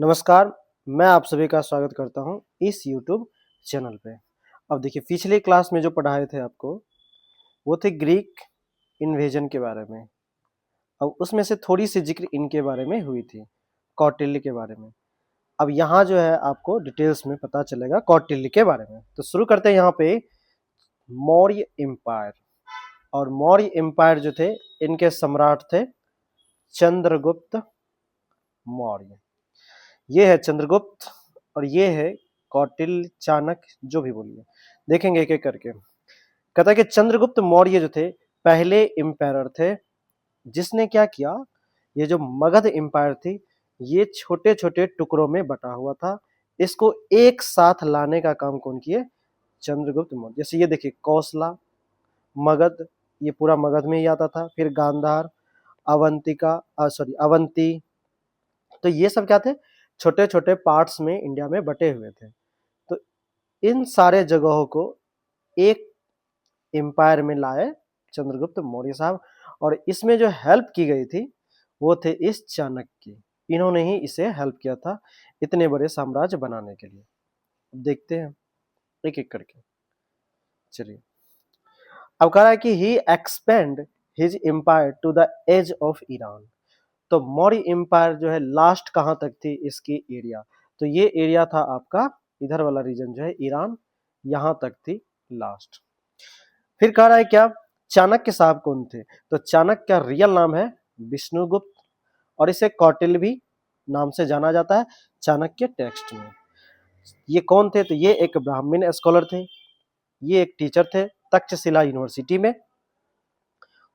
नमस्कार, मैं आप सभी का स्वागत करता हूं इस यूट्यूब चैनल पे। अब देखिए पिछले क्लास में जो पढ़ाए थे आपको, वो थे ग्रीक इन्वेजन के बारे में। अब उसमें से थोड़ी सी जिक्र इनके बारे में हुई थी, कौटिल्य के बारे में। अब यहाँ जो है आपको डिटेल्स में पता चलेगा कौटिल्य के बारे में। तो शुरू करते हैं यहाँ पे मौर्य एम्पायर। और मौर्य एम्पायर जो थे, इनके सम्राट थे चंद्रगुप्त मौर्य। ये है चंद्रगुप्त और ये है कौटिल्य, चाणक्य, जो भी बोलिए, देखेंगे एक एक करके। कहता है कि चंद्रगुप्त मौर्य जो थे पहले एम्पायर थे जिसने क्या किया, ये जो मगध एम्पायर थी ये छोटे छोटे टुकड़ों में बटा हुआ था। इसको एक साथ लाने का काम कौन किए? चंद्रगुप्त मौर्य। जैसे ये देखिए कौशला, मगध, ये पूरा मगध में ही आता था। फिर गांधार, अवंतिका, अवंती, तो ये सब क्या थे? छोटे छोटे पार्ट्स में इंडिया में बटे हुए थे। तो इन सारे जगहों को एक एम्पायर में लाए चंद्रगुप्त मौर्य साहब। और इसमें जो हेल्प की गई थी वो थे इस चाणक्य की। इन्होंने ही इसे हेल्प किया था इतने बड़े साम्राज्य बनाने के लिए। देखते हैं एक एक करके। चलिए, अब कह रहा है कि he expand his empire to the edge of Iran. तो मौर्य एम्पायर जो है लास्ट कहां तक थी इसकी एरिया? तो ये एरिया था आपका, इधर वाला रीजन जो है ईरान, यहां तक थी लास्ट। फिर कह रहा है क्या, चाणक्य साहब कौन थे? तो चाणक्य का रियल नाम है विष्णुगुप्त और इसे कौटिल्य भी नाम से जाना जाता है चाणक्य टेक्स्ट में। ये कौन थे? तो ये एक ब्राह्मण स्कॉलर थे, ये एक टीचर थे तक्षशिला यूनिवर्सिटी में।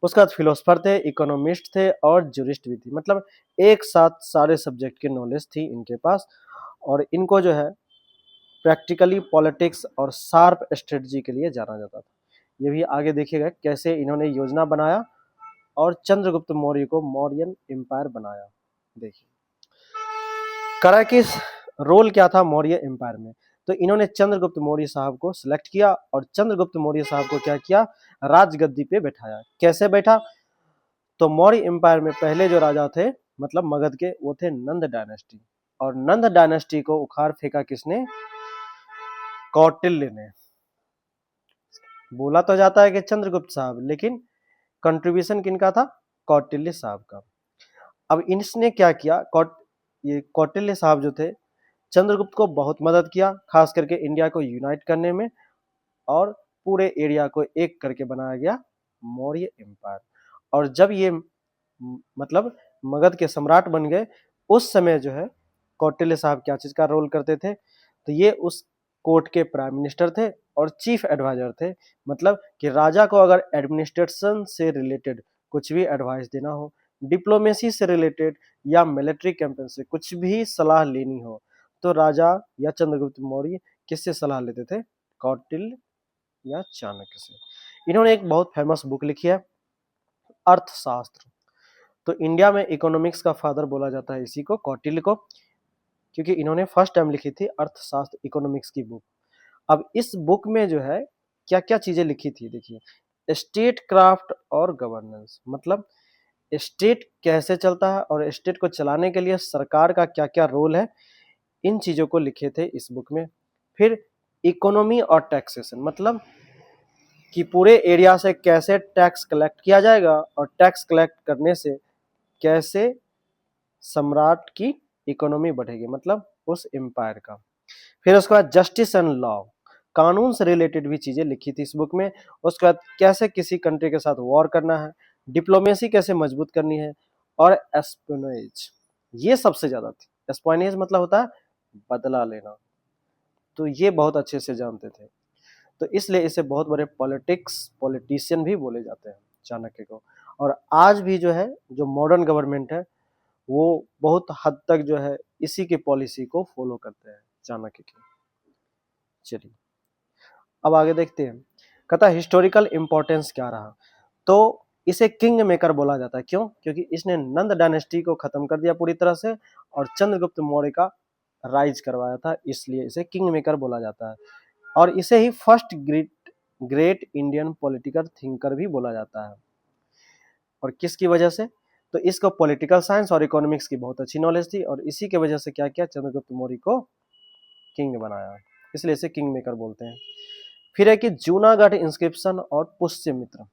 उसके बाद फिलोसफर थे, इकोनॉमिस्ट थे और जूरिस्ट भी थे। मतलब एक साथ सारे सब्जेक्ट की नॉलेज थी इनके पास। और इनको जो है प्रैक्टिकली पॉलिटिक्स और शार्प स्ट्रेटजी के लिए जाना जाता था। ये भी आगे देखिएगा कैसे इन्होंने योजना बनाया और चंद्रगुप्त मौर्य को मौर्यन एम्पायर बनाया। देखिए करा कि रोल क्या था मौर्य एम्पायर में। तो इन्होंने चंद्रगुप्त मौर्य साहब को सिलेक्ट किया और चंद्रगुप्त मौर्य साहब को क्या किया, राजगद्दी पे बैठाया। कैसे बैठा? तो मौर्य एम्पायर में पहले जो राजा थे, मतलब मगध के, वो थे नंद डायनेस्टी। और नंद डायनेस्टी को उखाड़ फेंका किसने? कौटिल्य ने। बोला तो जाता है कि चंद्रगुप्त साहब, लेकिन कंट्रीब्यूशन किनका था? कौटिल्य साहब का। अब इसने क्या किया, ये कौटिल्य साहब जो थे चंद्रगुप्त को बहुत मदद किया, खास करके इंडिया को यूनाइट करने में। और पूरे एरिया को एक करके बनाया गया मौर्य एम्पायर। और जब ये मतलब मगध के सम्राट बन गए, उस समय जो है कौटिल्य साहब क्या चीज का रोल करते थे? तो ये उस कोर्ट के प्राइम मिनिस्टर थे और चीफ एडवाइजर थे। मतलब कि राजा को अगर एडमिनिस्ट्रेशन से रिलेटेड कुछ भी एडवाइस देना हो, डिप्लोमेसी से रिलेटेड या मिलिट्री कैंपेन से कुछ भी सलाह लेनी हो, तो राजा या चंद्रगुप्त मौर्य किससे सलाह लेते थे? कौटिल्य या चाणक्य से। इन्होंने एक बहुत फेमस बुक लिखी है, अर्थशास्त्र। तो इंडिया में इकोनॉमिक्स का फादर बोला जाता है इसी को, कौटिल्य को, क्योंकि इन्होंने फर्स्ट टाइम लिखी थी अर्थशास्त्र इकोनॉमिक्स की बुक। अब इस बुक में जो है क्या क्या चीजें लिखी थी, देखिए। स्टेट क्राफ्ट और गवर्नेंस, मतलब स्टेट कैसे चलता है और स्टेट को चलाने के लिए सरकार का क्या क्या रोल है, इन चीजों को लिखे थे इस बुक में। फिर इकोनॉमी और टैक्सेशन, मतलब कि पूरे एरिया से कैसे टैक्स कलेक्ट किया जाएगा और टैक्स कलेक्ट करने से कैसे सम्राट की इकोनॉमी बढ़ेगी, मतलब उस एम्पायर का। फिर उसके बाद जस्टिस एंड लॉ, कानून से रिलेटेड भी चीजें लिखी थी इस बुक में। उसके बाद कैसे किसी कंट्री के साथ वॉर करना है, डिप्लोमेसी कैसे मजबूत करनी है, और एस्पियोनेज, ये सबसे ज्यादा थी। एस्पियोनेज मतलब होता है बदला लेना, तो ये बहुत अच्छे से जानते थे। तो इसलिए इसे बहुत बड़े पॉलिटिशियन भी बोले जाते हैं चाणक्य को। और आज भी जो है, जो मॉडर्न गवर्नमेंट है, वो बहुत हद तक जो है इसी की पॉलिसी को फॉलो करते हैं, चाणक्य की। चलिए अब आगे देखते हैं। कहता है हिस्टोरिकल इंपॉर्टेंस क्या रहा? तो इसे किंग मेकर बोला जाता है। क्यों? क्योंकि इसने नंद डायनेस्टी को खत्म कर दिया पूरी तरह से और चंद्रगुप्त मौर्य का राइज करवाया था, इसलिए इसे किंग मेकर बोला जाता है। और इसे ही first great great Indian political thinker भी बोला जाता है। और किसकी वजह से? तो इसको पॉलिटिकल साइंस और इकोनॉमिक्स की बहुत अच्छी नॉलेज थी, और इसी की वजह से क्या किया, चंद्रगुप्त मौर्य को किंग बनाया, इसलिए इसे किंग मेकर बोलते हैं। फिर है कि जूनागढ़ इंस्क्रिप्शन और पुष्यमित्र।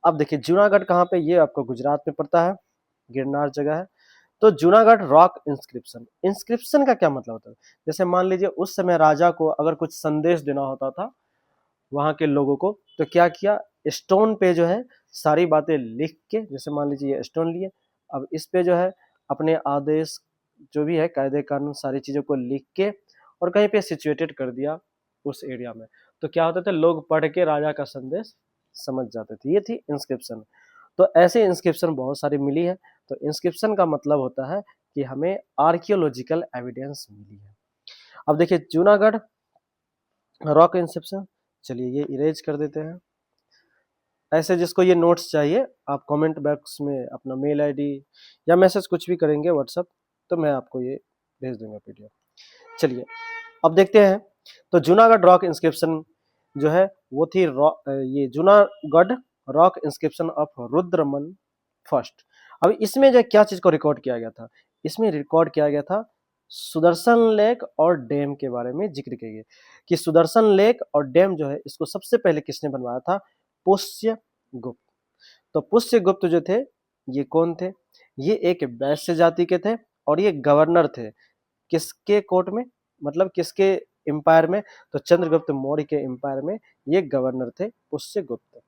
अब देखिए जूनागढ़ कहाँ पे, ये आपको गुजरात में पड़ता है, गिरनार जगह है। तो जूनागढ़ रॉक इंस्क्रिप्शन, इंस्क्रिप्शन का क्या मतलब होता है, जैसे मान लीजिए उस समय राजा को अगर कुछ संदेश देना होता था वहां के लोगों को, तो क्या किया, स्टोन पे जो है सारी बातें लिख के, जैसे मान लीजिए ये स्टोन लिए, अब इस पे जो है अपने आदेश जो भी है, कायदे कानून, सारी चीजों को लिख के और कहीं पे सिचुएटेड कर दिया उस एरिया में। तो क्या होता था, लोग पढ़ के राजा का संदेश समझ जाते थे, ये थी इंस्क्रिप्शन। तो ऐसे इंस्क्रिप्शन बहुत सारी मिली है। तो इंस्क्रिप्शन का मतलब होता है कि हमें आर्कियोलॉजिकल एविडेंस मिली है। अब देखिए जूनागढ़ रॉक इंस्क्रिप्शन, चलिए ये इरेज कर देते हैं। ऐसे जिसको ये नोट्स चाहिए, आप कमेंट बॉक्स में अपना मेल आईडी या मैसेज कुछ भी करेंगे व्हाट्सएप, तो मैं आपको ये भेज दूंगा पीडीएफ। चलिए अब देखते हैं। तो जूनागढ़ रॉक इंस्क्रिप्शन जो है वो थी ये Junagadh rock inscription of Rudraman first. अब इसमें जो क्या चीज को रिकॉर्ड किया गया था, इसमें रिकॉर्ड किया गया था सुदर्शन लेक और डैम के बारे में जिक्र किया गया कि सुदर्शन लेक और डैम जो है इसको सबसे पहले किसने बनवाया था, पुष्यगुप्त। तो पुष्यगुप्त जो थे ये कौन थे, ये एक वैश्य जाति के थे और ये गवर्नर थे किसके कोर्ट में, मतलब किसके एम्पायर में, तो चंद्रगुप्त मौर्य के एम्पायर में ये गवर्नर थे पुष्यगुप्त।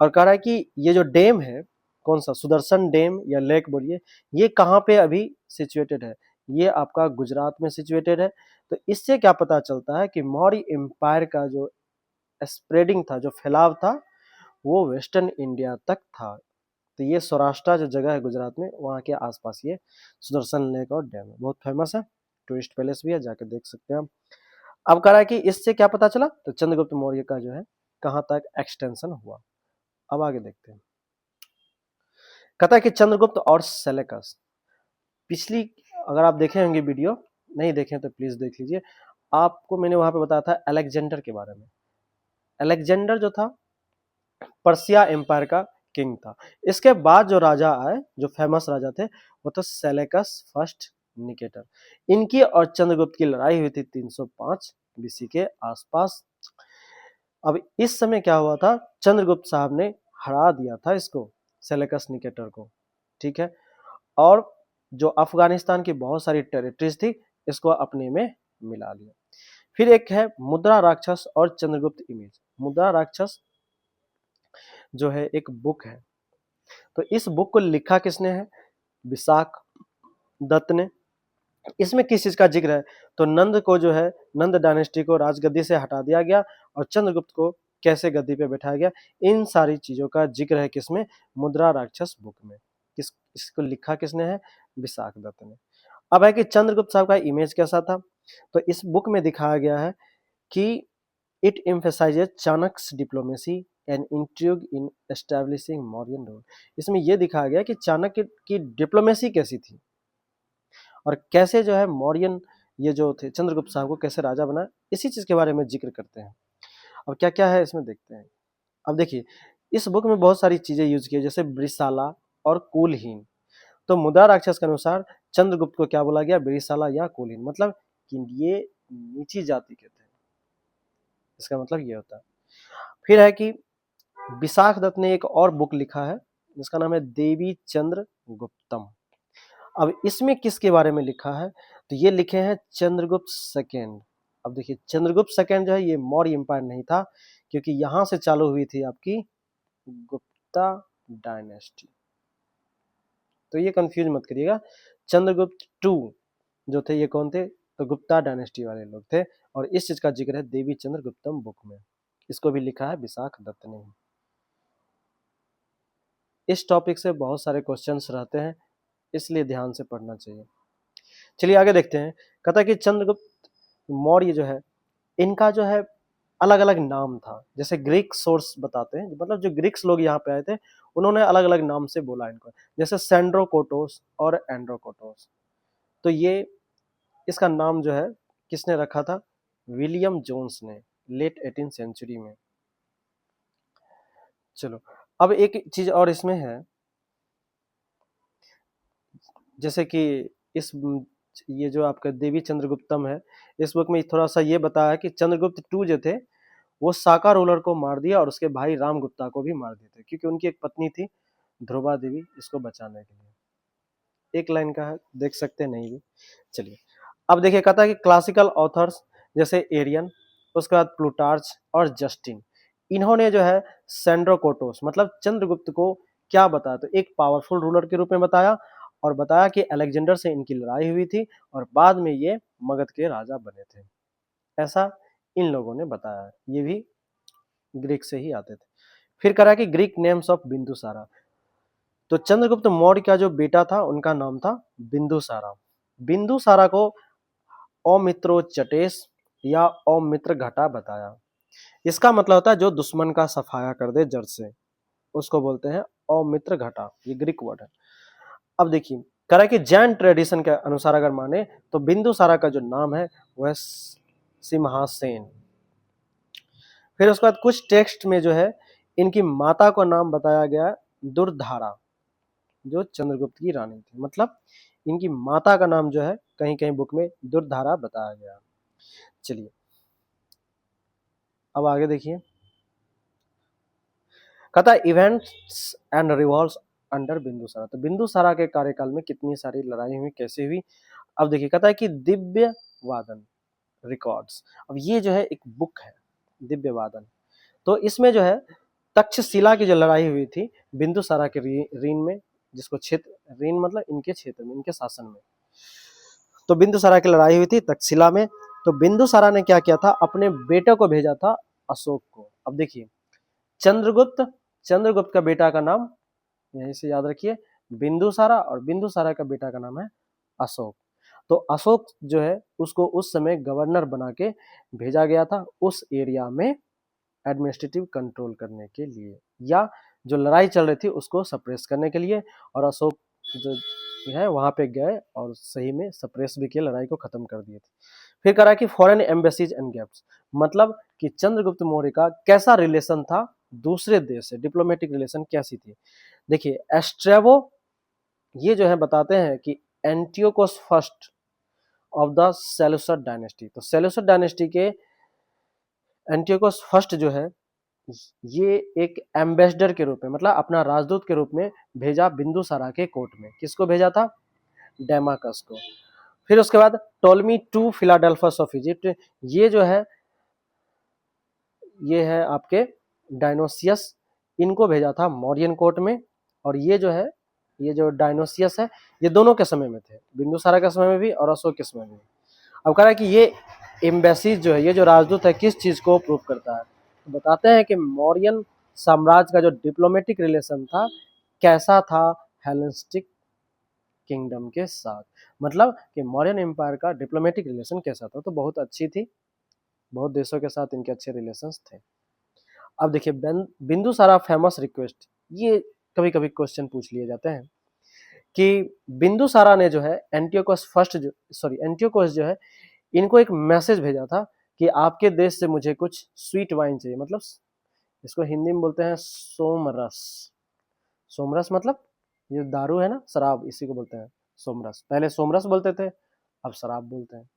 और कह रहा है कि ये जो डैम है, कौन सा सुदर्शन डैम या लेक बोलिए, ये कहाँ पे अभी सिचुएटेड है, ये आपका गुजरात में सिचुएटेड है। तो इससे क्या पता चलता है कि मौर्य एम्पायर का जो स्प्रेडिंग था, जो फैलाव था, वो वेस्टर्न इंडिया तक था। तो ये सौराष्ट्र जो जगह है गुजरात में, वहाँ के आसपास ये सुदर्शन लेक और डैम है, बहुत फेमस है, टूरिस्ट पैलेस भी है, जाकर देख सकते हैं हम। अब कह रहा है कि इससे क्या पता चला, तो चंद्रगुप्त मौर्य का जो है कहाँ तक एक्सटेंशन हुआ। अब आगे देखते हैं। कहता है कि चंद्रगुप्त और सेलेकस, पिछली अगर आप देखे होंगे वीडियो, नहीं देखे तो प्लीज देख लीजिए। आपको मैंने वहां पे बताया था अलेक्जेंडर के बारे में। अलेक्जेंडर जो था पर्सिया एम्पायर का किंग था। इसके बाद जो राजा आए, जो फेमस राजा थे, वो तो सेलेकस फर्स्ट निकेटर। इनकी और चंद्रगुप्त की लड़ाई हुई थी 305 बीसी के आसपास। अब इस समय क्या हुआ था, चंद्रगुप्त साहब ने हरा दिया था इसको, सेलेकस निकेटर को, ठीक है। और जो अफगानिस्तान की बहुत सारी टेरिटरीज थी, इसको अपने में मिला लिया। फिर एक है मुद्रा राक्षस और चंद्रगुप्त इमेज। मुद्रा राक्षस जो है एक बुक है, तो इस बुक को लिखा किसने है, विशाख दत्त ने। इसमें किस चीज का जिक्र है, तो नंद को जो है, नंद डायनेस्टी को राजगद्दी से हटा दिया गया और चंद्रगुप्त को कैसे गद्दी पे बैठाया गया, इन सारी चीजों का जिक्र है किसमें, मुद्रा राक्षस बुक में। इसको लिखा किसने है, विशाख दत्त ने। अब है कि चंद्रगुप्त साहब का इमेज कैसा था, तो इस बुक में दिखाया गया है कि it emphasizes Chanakya diplomacy and intrigue in establishing Mauryan rule. इसमें यह दिखाया गया कि चाणक्य की डिप्लोमेसी कैसी थी और कैसे जो है मौर्यन ये जो थे चंद्रगुप्त साहब को कैसे राजा बना, इसी चीज के बारे में जिक्र करते हैं। अब क्या क्या है इसमें देखते हैं। अब देखिए इस बुक में बहुत सारी चीजें यूज की है, जैसे ब्रिसाला और कुलहीन। तो मुद्रा राक्षस के अनुसार चंद्रगुप्त को क्या बोला गया, ब्रिसाला या कुलहीन, मतलब कि ये नीची जाति के थे, इसका मतलब ये होता है। फिर है कि विशाख दत्त ने एक और बुक लिखा है जिसका नाम है देवी चंद्र गुप्तम। अब इसमें किसके बारे में लिखा है, तो ये लिखे हैं चंद्रगुप्त सेकेंड। अब देखिए चंद्रगुप्त सेकेंड जो है ये मौर्य एम्पायर नहीं था, क्योंकि यहां से चालू हुई थी आपकी गुप्ता डायनेस्टी। तो ये कंफ्यूज मत करिएगा। चंद्रगुप्त टू जो थे ये कौन थे, तो गुप्ता डायनेस्टी वाले लोग थे, और इस चीज का जिक्र है देवी चंद्र गुप्तम बुक में। इसको भी लिखा है विशाख दत्त ने। इस टॉपिक से बहुत सारे क्वेश्चंस रहते हैं, इसलिए ध्यान से पढ़ना चाहिए। चलिए आगे देखते हैं। कहता है कि चंद्रगुप्त मौर्य जो है, इनका जो है अलग अलग नाम था। जैसे ग्रीक सोर्स बताते हैं, मतलब जो ग्रीक्स लोग यहाँ पे आए थे उन्होंने अलग अलग नाम से बोला इनको, जैसे सैंड्रोकोटोस और एंड्रोकोटोस। तो ये इसका नाम जो है किसने रखा था, विलियम जोन्स ने, लेट 18th सेंचुरी में। चलो अब एक चीज और इसमें है जैसे कि इस ये जो आपका देवी चंद्रगुप्तम है, इस बुक में थोड़ा सा ये बताया है कि चंद्रगुप्त टू जो थे वो साका रूलर को मार दिया और उसके भाई रामगुप्ता को भी मार दिए थे, क्योंकि उनकी एक पत्नी थी ध्रुवा देवी, इसको बचाने के लिए। एक लाइन का है, देख सकते हैं नहीं भी। चलिए अब देखिए, कहता है कि क्लासिकल ऑथर्स जैसे एरियन, उसके बाद प्लूटार्च और जस्टिन, इन्होंने जो है सेंड्रोकोटोस मतलब चंद्रगुप्त को क्या बताया, तो एक पावरफुल रूलर के रूप में बताया, और बताया कि अलेक्जेंडर से इनकी लड़ाई हुई थी और बाद में ये मगध के राजा बने थे, ऐसा इन लोगों ने बताया। ये भी ग्रीक से ही आते थे। फिर करा कि ग्रीक नेम्स ऑफ बिंदुसारा, तो चंद्रगुप्त मौर्य का जो बेटा था उनका नाम था बिंदुसारा। बिंदुसारा को औमित्रोचटेस या औमित्र घटा बताया। इसका मतलब होता है जो दुश्मन का सफाया कर दे जड़ से, उसको बोलते हैं औमित्र घटा, ये ग्रीक वर्ड है। अब देखिए, कह रहा है कि जैन ट्रेडिशन के अनुसार अगर माने तो बिंदुसारा का जो नाम है वह सिंहासेन। फिर उसके बाद कुछ टेक्स्ट में जो है इनकी माता को नाम बताया गया दुर्धारा, जो चंद्रगुप्त की रानी थी, मतलब इनकी माता का नाम जो है कहीं कहीं बुक में दुर्धारा बताया गया। चलिए अब आगे देखिए, कहता है events and revolves under Bindusara, तो बिंदुसारा के कार्यकाल में कितनी सारी लड़ाई हुई, कैसे हुई। अब देखिए, कहता है कि दिव्य वादन रिकॉर्ड्स, अब ये जो है एक बुक है दिव्य वादन, तो इसमें जो है तक्षशिला की जो लड़ाई हुई थी बिंदुसारा के रीन में, जिसको क्षेत्र रीन मतलब इनके क्षेत्र में, इनके शासन में, तो बिंदुसारा की लड़ाई हुई थी तक्षशिला में। तो बिंदुसारा ने क्या किया था, अपने बेटे को भेजा था अशोक को। अब देखिए, चंद्रगुप्त, चंद्रगुप्त का बेटा का नाम यहीं से याद रखिए बिंदुसारा, और बिंदुसारा का बेटा का नाम है अशोक। तो अशोक जो है उसको उस समय गवर्नर बना के भेजा गया था उस एरिया में एडमिनिस्ट्रेटिव कंट्रोल करने के लिए, या जो लड़ाई चल रही थी उसको सप्रेस करने के लिए, और अशोक जो है वहां पे गए और सही में सप्रेस भी किए, लड़ाई को खत्म कर दिए थे। फिर करा कि फॉरेन एम्बेसीज एंड गिफ्ट्स, मतलब कि चंद्रगुप्त मौर्य का कैसा रिलेशन था दूसरे देश से, डिप्लोमेटिक रिलेशन कैसी थी। देखिए एस्ट्रेबो ये जो है बताते हैं कि एंटियोकोस फर्स्ट ऑफ द सेलुसड डायनेस्टी, तो सेलुसड डायनेस्टी के एंटियोकोस फर्स्ट जो है ये एक एम्बेसडर के रूप में, मतलब अपना राजदूत के रूप में भेजा बिंदुसारा के कोर्ट में। किसको भेजा था, डेमाकस को। फिर उसके बाद Ptolemy two Philadelphus of Egypt, ये जो है ये है आपके डायनोसियस, इनको भेजा था मौर्यन कोर्ट में। और ये जो है ये जो डायनोसियस है ये दोनों के समय में थे, बिंदुसारा के समय में भी और अशोक के समय में भी। अब कह रहा है कि ये एम्बेसीज जो है, ये जो राजदूत है किस चीज को प्रूव करता है, तो बताते हैं कि मौर्यन साम्राज्य का जो डिप्लोमेटिक रिलेशन था कैसा था हेलेनिस्टिक किंगडम के साथ, मतलब कि मौर्यन एम्पायर का डिप्लोमेटिक रिलेशन कैसा था, तो बहुत अच्छी थी, बहुत देशों के साथ इनके अच्छे रिलेशंस थे। अब देखिए बिंदुसारा फेमस रिक्वेस्ट, ये कभी कभी क्वेश्चन पूछ लिए जाते हैं कि बिंदुसारा ने जो है एंटियोकस फर्स्ट जो सॉरी एंटियोकस जो है इनको एक मैसेज भेजा था कि आपके देश से मुझे कुछ स्वीट वाइन चाहिए, मतलब इसको हिंदी में बोलते हैं सोमरस। सोमरस मतलब ये दारू है ना, शराब, इसी को बोलते हैं सोमरस। पहले सोमरस बोलते थे, अब शराब बोलते हैं।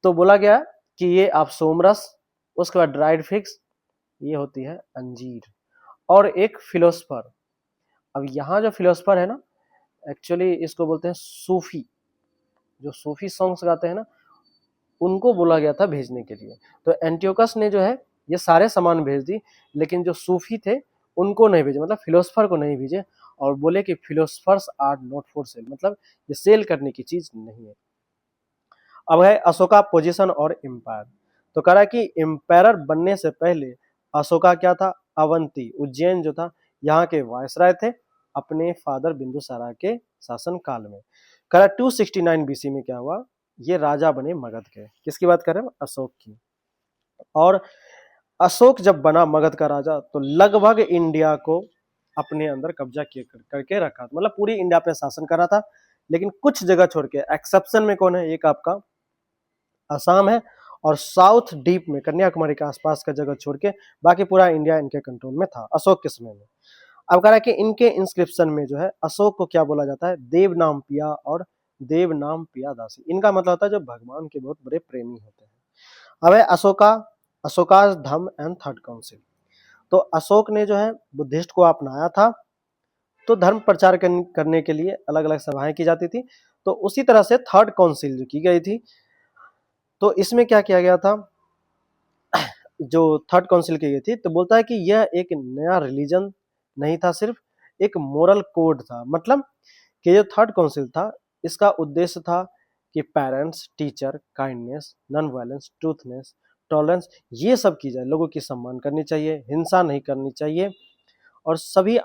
तो बोला गया कि ये आप सोमरस, उसके बाद ड्राइड फिग्स, ये होती है अंजीर, और एक फिलोसफर। अब यहाँ जो फिलोसफर है ना, एक्चुअली इसको बोलते हैं सूफी, जो सूफी सॉन्ग्स गाते हैं ना, उनको बोला गया था भेजने के लिए। तो एंटियोकस ने जो है ये सारे सामान भेज दी, लेकिन जो सूफी थे उनको नहीं भेजे, मतलब फिलोसफर को नहीं भेजे, और बोले कि philosophers are not for sale, मतलब ये सेल करने की चीज नहीं है। अब है अशोका पोजीशन और एम्पायर, तो कह रहा है कि एम्पायर बनने से पहले अशोका क्या था, अवंती उज्जैन जो था यहाँ के वायसराय थे अपने फादर बिंदुसारा के शासन काल में। कह रहा 269 बीसी में क्या हुआ, ये राजा बने मगध के। किसकी बात कर रहे हैं, अशोक की। और अशोक जब बना मगध का राजा तो लगभग इंडिया को अपने अंदर कब्जा किए करके रखा, मतलब पूरी इंडिया पे शासन कर रहा था। लेकिन कुछ जगह छोड़ के, एक्सेप्शन में कौन है, एक आपका असम है, और साउथ डीप में कन्याकुमारी के आसपास का जगह छोड़ के बाकी पूरा इंडिया इनके कंट्रोल में था अशोक के समय में। अब कह रहा है कि इनके इंस्क्रिप्शन में जो है अशोक को क्या बोला जाता है, देव नाम पिया और देव नाम पिया दासी। इनका मतलब होता है जो भगवान के बहुत बड़े प्रेमी होते हैं। अब है अशोकास धम्म एंड थर्ड काउंसिल। तो अशोक ने जो है बुद्धिस्ट को अपनाया था, तो धर्म प्रचार करने के लिए अलग अलग सभाएं की जाती थी। तो उसी तरह से थर्ड काउंसिल जो की गई थी, तो इसमें क्या किया गया था, जो थर्ड काउंसिल की गई थी, तो बोलता है कि यह एक नया रिलीजन नहीं था, सिर्फ एक मोरल कोड था। मतलब कि जो थर्ड काउंसिल था, इसका उद्देश्य था कि parents, teacher, kindness, non violence, truthness, tolerance, ये सब की जाए। लोगों की सम्मान करनी चाहिए, हिंसा नहीं करनी चाहिए और सभी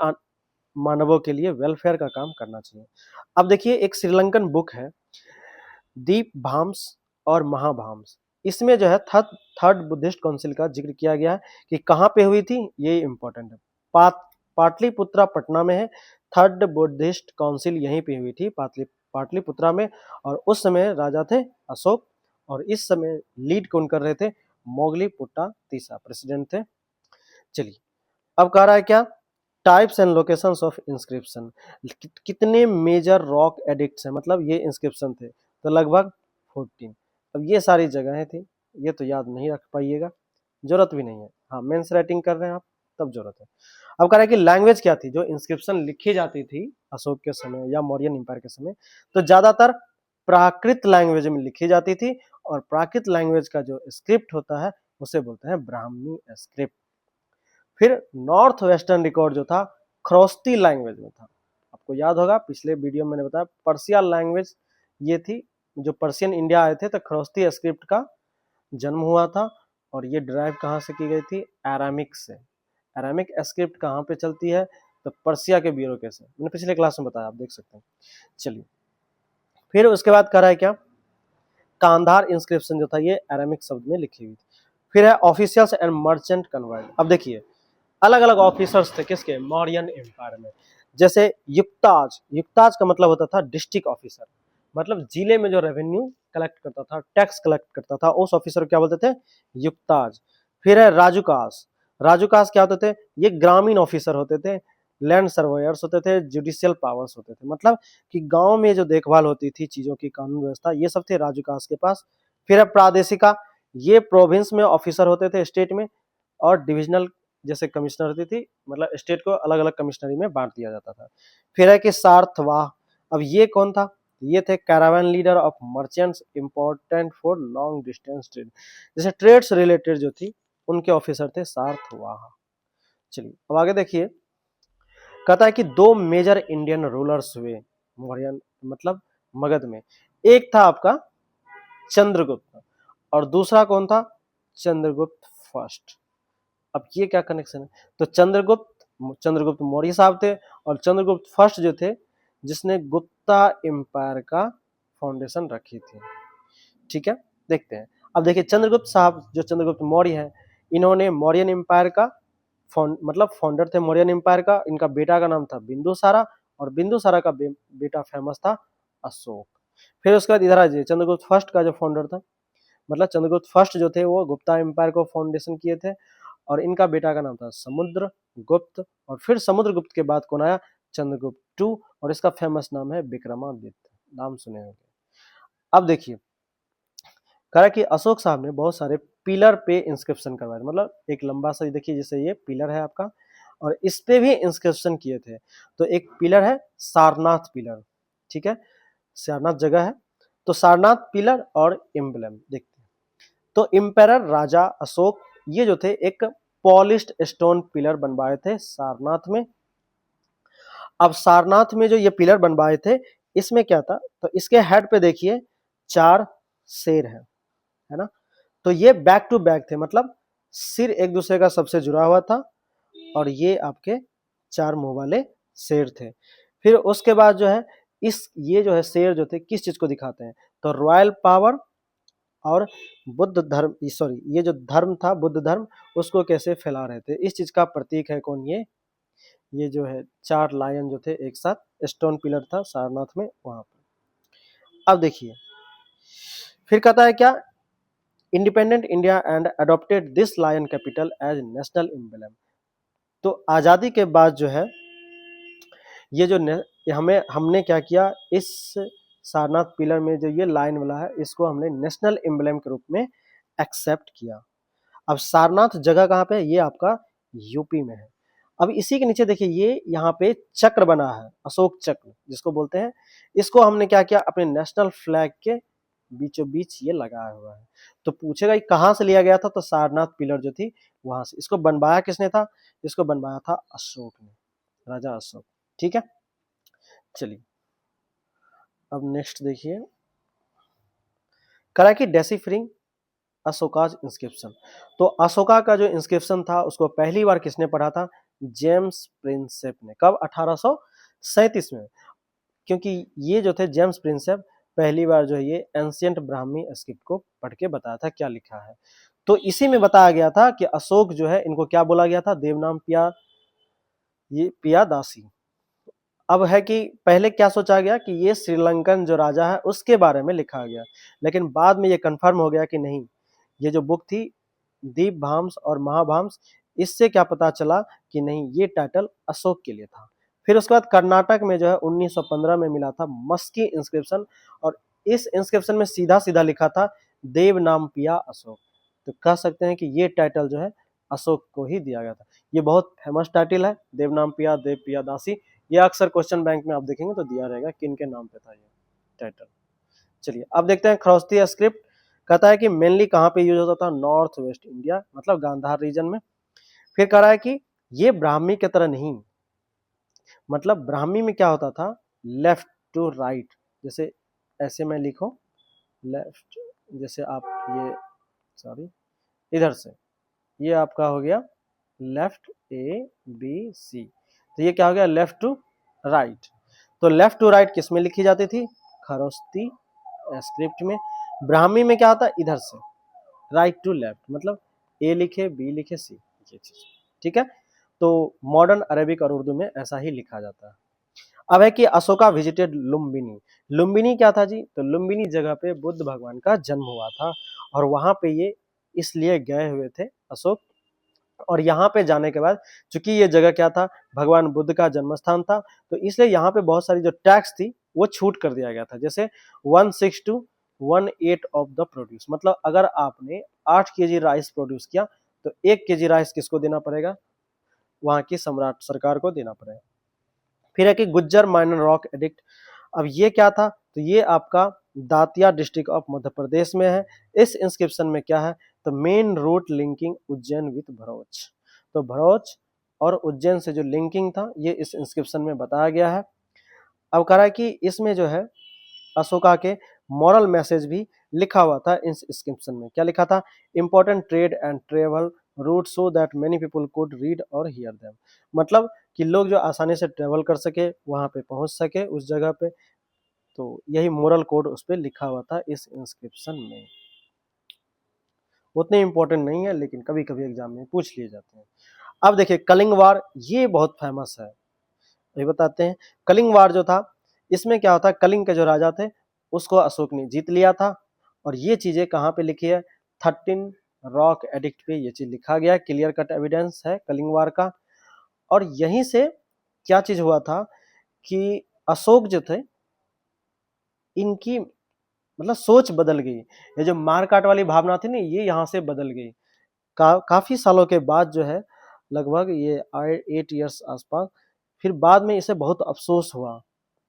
मानवों के लिए वेलफेयर का काम करना चाहिए। अब देखिए एक श्रीलंकन बुक है दीप भाम्स और महाभाम्स, इसमें जो है थर्ड बुद्धिस्ट काउंसिल का जिक्र किया गया है कि कहाँ पे हुई थी, ये इंपॉर्टेंट है। पाटलिपुत्रा पटना में है। थर्ड बुद्धिस्ट काउंसिल यहीं पे हुई थी, पाटलिपुत्रा में। और उस समय राजा थे अशोक, और इस समय लीड कौन कर रहे थे, मोगली पुट्टा तीसरा प्रेसिडेंट थे। चलिए अब कह रहा है क्या, types and locations of inscription. कितने मेजर रॉक एडिक्ट्स हैं, मतलब ये इंस्क्रिप्शन थे, तो लगभग 14। अब ये सारी जगहें थी, ये तो याद नहीं रख पाइएगा, जरूरत भी नहीं है। हाँ, मेंस राइटिंग कर रहे हैं आप तब जरूरत है। अब कह रहा है कि लैंग्वेज क्या थी, जो इंस्क्रिप्शन लिखी जाती थी अशोक के समय या मौर्यन एम्पायर के समय, तो ज्यादातर प्राकृत लैंग्वेज में लिखी जाती थी। और प्राकृत लैंग्वेज का जो स्क्रिप्ट होता है उसे बोलते हैं ब्राह्मी स्क्रिप्ट। फिर नॉर्थ वेस्टर्न रिकॉर्ड जो था ख्रोस्ती लैंग्वेज में था। आपको याद होगा पिछले वीडियो में मैंने बताया पर्शियन लैंग्वेज ये थी, जो पर्शियन इंडिया आए थे तो ख्रोस्ती स्क्रिप्ट का जन्म हुआ था। और ये ड्राइव कहाँ से की गई थी, अरामिक से। अरामिक स्क्रिप्ट कहाँ पे चलती है, तो पर्शिया के ब्यूरो से, मैंने पिछले क्लास में बताया, आप देख सकते हैं। चलिए फिर उसके बाद कह रहा है क्या, कांधार इंस्क्रिप्शन जो था ये अरामिक शब्द में लिखी हुई थी। फिर है ऑफिशियल्स एंड मर्चेंट कन्वर्ट। अब देखिए अलग अलग ऑफिसर्स थे किसके, मौर्यन एम्पायर में। जैसे युक्ताज, युक्ताज का मतलब होता था डिस्ट्रिक्ट ऑफिसर, मतलब जिले में जो रेवेन्यू कलेक्ट करता था, टैक्स कलेक्ट करता था, उस ऑफिसर को क्या बोलते थे, युक्ताज। फिर है राजुकास। राजुकास क्या होते थे, ये ग्रामीण ऑफिसर होते थे, लैंड सर्वेयर्स होते थे, जुडिशियल पावर्स होते थे, मतलब कि गांव में जो देखभाल होती थी चीजों की, कानून व्यवस्था, ये सब थे राजुकास के पास। फिर है प्रादेशिका, ये प्रोविंस में ऑफिसर होते थे, स्टेट में। और डिविजनल जैसे कमिश्नर होती थी, मतलब स्टेट को अलग अलग कमिश्नरी में बांट दिया जाता था। फिर है कि सार्थवाह। अब ये कौन था, ये थे caravan leader of merchants important for long distance trade, जैसे ट्रेड से रिलेटेड जो थी उनके ऑफिसर थे सार्थवाह। चलिए अब आगे देखिए, कहता है कि दो मेजर इंडियन रूलर्स हुए मौर्यन, मतलब मगध में। एक था आपका चंद्रगुप्त और दूसरा कौन था, चंद्रगुप्त फर्स्ट। अब ये क्या कनेक्शन है, तो चंद्रगुप्त मौर्य साहब थे, और चंद्रगुप्त फर्स्ट जो थे जिसने गुप्ता एम्पायर का फाउंडेशन रखी थी। ठीक है, देखते हैं। अब देखिए चंद्रगुप्त साहब जो चंद्रगुप्त मौर्य हैं, इन्होंने मौर्यन एम्पायर का मतलब फाउंडर थे मौर्यन एम्पायर का। इनका बेटा का नाम था बिंदुसारा, और बिंदुसारा का बेटा फेमस था अशोक। फिर उसके बाद इधर आ जाइए, चंद्रगुप्त फर्स्ट का जो फाउंडर था, मतलब चंद्रगुप्त फर्स्ट जो थे वो गुप्ता एम्पायर को फाउंडेशन किए थे, और इनका बेटा का नाम था समुद्रगुप्त। और फिर समुद्रगुप्त के बाद कौन आया, चंद्रगुप्त टू, और इसका फेमस नाम है विक्रमादित्य, नाम सुने होंगे। अब देखिए कह रहा है कि अशोक साहब ने बहुत सारे पिलर पे इंस्क्रिप्शन करवाए, मतलब एक लंबा सा देखिए, जैसे ये पिलर है आपका, और इस पे भी इंस्क्रिप्शन किए थे। तो एक पिलर है सारनाथ पिलर, ठीक है, सारनाथ जगह है, तो सारनाथ पिलर और एम्बलम देखते हैं। तो एम्पायर राजा अशोक ये जो थे एक पॉलिश्ड स्टोन पिलर बनवाए थे सारनाथ में। अब सारनाथ में जो ये पिलर बनवाए थे, इसमें क्या था, तो इसके हेड पे देखिए 4 शेर है ना। तो ये बैक टू बैक थे, मतलब सिर एक दूसरे का सबसे जुड़ा हुआ था, और ये आपके 4 मुंह वाले शेर थे। फिर उसके बाद जो है ये जो है शेर जो थे किस चीज को दिखाते हैं, तो रॉयल पावर और बुद्ध धर्म, सॉरी ये जो धर्म था बुद्ध धर्म, उसको कैसे फैला रहे थे, इस चीज का प्रतीक है कौन, ये जो है 4 लायन जो थे एक साथ, स्टोन पिलर था सारनाथ में वहां पर। अब देखिए फिर कहता है क्या, independent India and adopted this lion capital as national emblem. तो आजादी के बाद जो है ये जो हमने क्या किया, इस सारनाथ पिलर में जो ये लाइन वाला है इसको हमने नेशनल एम्बलम के रूप में एक्सेप्ट किया। अब सारनाथ जगह कहाँ पे है, ये आपका यूपी में है। अब इसी के नीचे देखिए ये यहाँ पे चक्र बना है, अशोक चक्र जिसको बोलते हैं, इसको हमने क्या किया, अपने नेशनल फ्लैग के बीचों बीच ये लगाया हुआ है। तो पूछेगा ये कहाँ से लिया गया था, तो सारनाथ पिलर जो थी वहां से। इसको बनवाया किसने था, इसको बनवाया था अशोक ने, राजा अशोक। ठीक है, चलिए अब नेक्स्ट देखिए, करा कि डेसिफरिंग अशोकाज इंस्क्रिप्शन। तो अशोका का जो इंस्क्रिप्शन था उसको पहली बार किसने पढ़ा था, जेम्स प्रिंसेप ने। कब, 1837 में। क्योंकि ये जो थे जेम्स प्रिंसेप पहली बार जो है ये एंशियंट ब्राह्मी स्क्रिप्ट को पढ़ के बताया था क्या लिखा है। तो इसी में बताया गया था कि अशोक जो है इनको क्या बोला गया था, देवनाम पियादासी। अब है कि पहले क्या सोचा गया कि ये श्रीलंकन जो राजा है उसके बारे में लिखा गया, लेकिन बाद में ये कंफर्म हो गया कि नहीं, ये जो बुक थी दीपभाम्स और महाभाम्स, इससे क्या पता चला कि नहीं ये टाइटल अशोक के लिए था। फिर उसके बाद कर्नाटक में जो है 1915 में मिला था मस्की इंस्क्रिप्शन, और इस इंस्क्रिप्शन में सीधा सीधा लिखा था देवनामपिया अशोक। तो कह सकते हैं कि ये टाइटल जो है अशोक को ही दिया गया था। ये बहुत फेमस टाइटल है, देवनामपिया देवपिया दासी। ये अक्सर क्वेश्चन बैंक में आप देखेंगे तो दिया रहेगा किन के नाम पे था ये टाइटल। चलिए अब देखते हैं खरोस्ती स्क्रिप्ट। कहता है कि मेनली कहाँ पे यूज होता था, नॉर्थ वेस्ट इंडिया मतलब गांधार रीजन में। फिर कह रहा है कि ये ब्राह्मी की तरह नहीं, मतलब ब्राह्मी में क्या होता था, लेफ्ट टू राइट, जैसे ऐसे में लिखो लेफ्ट, जैसे आप ये सॉरी इधर से, ये आपका हो गया लेफ्ट ए बी सी, तो ये क्या हो गया लेफ्ट टू राइट। तो लेफ्ट टू राइट किस में लिखी जाती थी, खरोस्ती स्क्रिप्ट में। ब्राह्मी में क्या होता है, इधर से राइट टू लेफ्ट, मतलब ए लिखे बी लिखे सी, ये चीज। ठीक है, तो मॉडर्न अरेबिक और उर्दू में ऐसा ही लिखा जाता है। अब है कि अशोका विजिटेड लुम्बिनी। लुम्बिनी क्या था जी, तो लुम्बिनी जगह पे बुद्ध भगवान का जन्म हुआ था, और वहां पे ये इसलिए गए हुए थे अशोक। और यहाँ पे जाने के बाद चूंकि ये जगह क्या था, भगवान बुद्ध का जन्म स्थान था, तो इसलिए यहाँ पे बहुत सारी जो टैक्स थी वो छूट कर दिया गया था। जैसे 1/6 to 1/8 ऑफ द प्रोड्यूस, मतलब अगर आपने 8 केजी राइस प्रोड्यूस किया तो 1 केजी राइस किसको देना पड़ेगा, वहां की सम्राट सरकार को देना पड़ेगा। फिर है कि गुज्जर माइनर रॉक एडिक्ट। अब ये क्या था, तो ये आपका दातिया डिस्ट्रिक्ट ऑफ मध्य प्रदेश में है। इस इंस्क्रिप्शन में क्या है, तो main route linking Ujjain with Bharoch. तो भरोच और उज्जैन से जो लिंकिंग था ये इस इंस्क्रिप्शन में बताया गया है। अब कह रहा है कि इसमें जो है अशोका के मॉरल मैसेज भी लिखा हुआ था इस इंस्क्रिप्शन में। क्या लिखा था, important trade and travel route so that many people could read or hear them, मतलब कि लोग जो आसानी से ट्रेवल कर सके, वहां पे पहुंच सके उस जगह पे। तो यही मोरल कोड उस पर लिखा हुआ था इस इंस्क्रिप्शन में। उतने इंपॉर्टेंट नहीं है लेकिन कभी कभी एग्जाम में पूछ लिए जाते हैं। अब देखिए कलिंग वार, ये बहुत फेमस है, ये बताते हैं। कलिंग वार जो था इसमें क्या होता है, कलिंग के जो राजा थे उसको अशोक ने जीत लिया था, और ये चीजें कहाँ पे लिखी है, 13 रॉक एडिक्ट पे ये चीज लिखा गया, क्लियर कट एविडेंस है कलिंग वार का। और यहीं से क्या चीज हुआ था कि अशोक जो थे इनकी मतलब सोच बदल गई। ये जो मारकाट वाली भावना थी ना ये यहाँ से बदल गई। काफी सालों के बाद जो है, लगभग ये 8 इयर्स आसपास, फिर बाद में इसे बहुत अफसोस हुआ,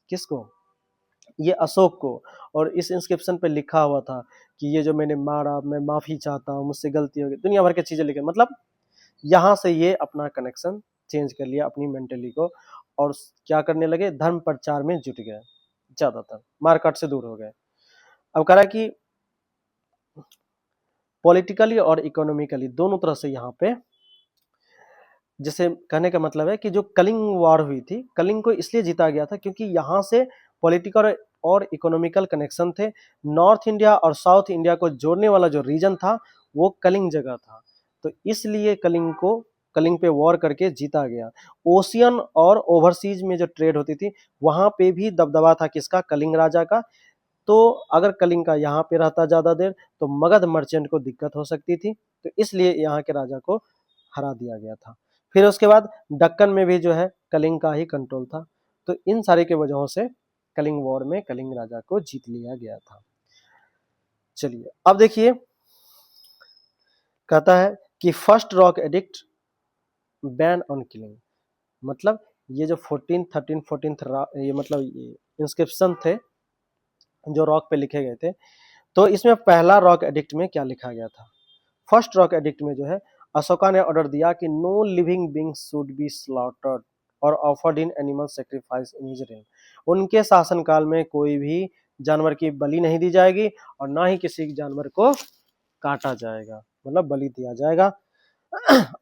किसको, ये अशोक को। और इस इंस्क्रिप्शन पे लिखा हुआ था कि ये जो मैंने मारा मैं माफी चाहता हूँ, मुझसे गलती हो गई, दुनिया भर की चीजें लिखे। मतलब यहाँ से ये अपना कनेक्शन चेंज कर लिया अपनी मेंटली को, और क्या करने लगे, धर्म प्रचार में जुट गए, ज्यादातर मारकाट से दूर हो गए। अब कह रहा है कि पॉलिटिकली और इकोनॉमिकली दोनों तरह से यहाँ पे, जैसे कहने का मतलब है कि जो कलिंग वॉर हुई थी, कलिंग को इसलिए जीता गया था क्योंकि यहाँ से पॉलिटिकल और इकोनॉमिकल कनेक्शन थे। नॉर्थ इंडिया और साउथ इंडिया को जोड़ने वाला जो रीजन था वो कलिंग जगह था, तो इसलिए कलिंग पे वॉर करके जीता गया। ओशियन और ओवरसीज में जो ट्रेड होती थी वहां पे भी दबदबा था किसका, कलिंग राजा का। तो अगर कलिंग का यहाँ पे रहता ज्यादा देर तो मगध मर्चेंट को दिक्कत हो सकती थी, तो इसलिए यहाँ के राजा को हरा दिया गया था। फिर उसके बाद दक्कन में भी जो है कलिंग का ही कंट्रोल था, तो इन सारी के वजहों से कलिंग वॉर में कलिंग राजा को जीत लिया गया था। चलिए अब देखिए, कहता है कि first rock edict ban on killing, मतलब ये जो 14 13 14 ये मतलब ये इंस्क्रिप्शन थे जो रॉक पे लिखे गए थे, तो इसमें पहला रॉक एडिक्ट में क्या लिखा गया था? फर्स्ट रॉक एडिक्ट में जो है अशोका ने ऑर्डर दिया कि no living being should be slaughtered और offered in animal sacrifice in his reign. उनके शासनकाल में कोई भी जानवर की बलि नहीं दी जाएगी और ना ही किसी जानवर को काटा जाएगा, मतलब बलि दिया जाएगा।